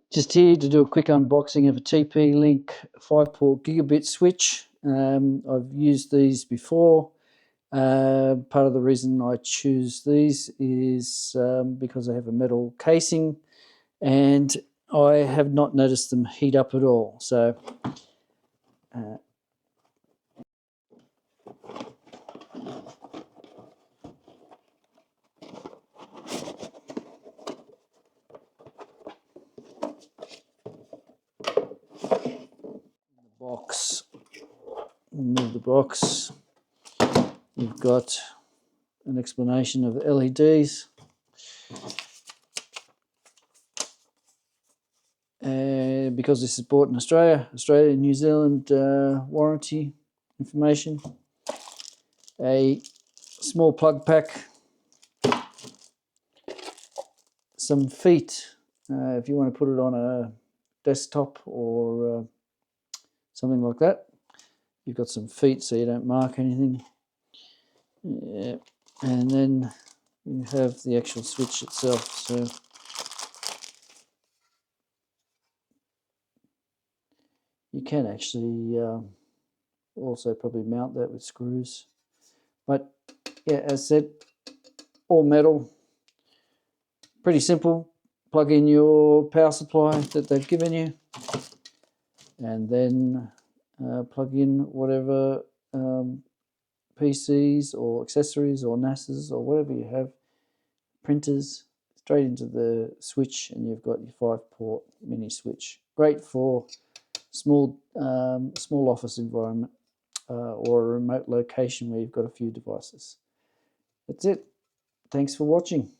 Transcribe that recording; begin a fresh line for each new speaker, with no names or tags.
Just here to do a quick unboxing of a TP-Link 5-port gigabit switch. I've used these before. Part of the reason I choose these is because they have a metal casing and I have not noticed them heat up at all. So box, remove the box. You've got an explanation of LEDs. Because this is bought in Australia and New Zealand warranty information. A small plug pack, some feet if you want to put it on a desktop or something like that. You've got some feet so you don't mark anything. Yeah. And then you have the actual switch itself. So you can actually also probably mount that with screws. But yeah, as I said, all metal, pretty simple. Plug in your power supply that they've given you, and then plug in whatever PCs or accessories or NASs or whatever you have, printers, straight into the switch, and you've got your 5-port mini switch. Great for small office environment or a remote location where you've got a few devices. That's it. Thanks for watching.